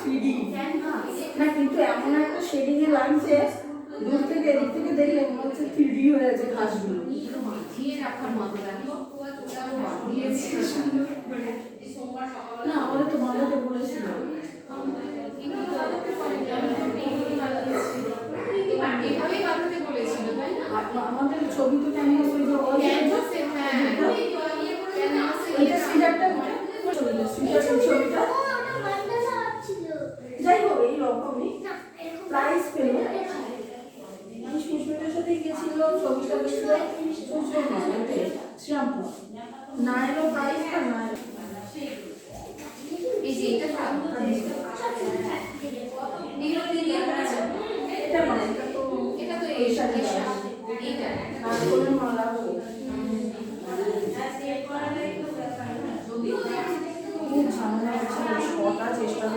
3D না, কিন্তু এমন একটা শেডিং এ লাগছে, দূর থেকে এদিক থেকে দেখলে মনে হচ্ছে 3D হয়ে আছে ঘাসগুলো। মাখিয়ে রাখার মতো দেখো, মাখিয়েছে সুন্দর করে। না, আমাদের তো বানাতে বলেছিল। এভাবেই বানাতে বলেছিল, তাই না? আমাদের ছবি তো ক্যানভাস ওই যে ক্যানভাসে, হ্যাঁ, এটা সিডারটা ছবিটা যাই হোক এই রকমই প্রাইস পেল। আমি সুস্মিতার সাথে গিয়েছিল, ছবিটা গেছিল শ্রীরামপুর।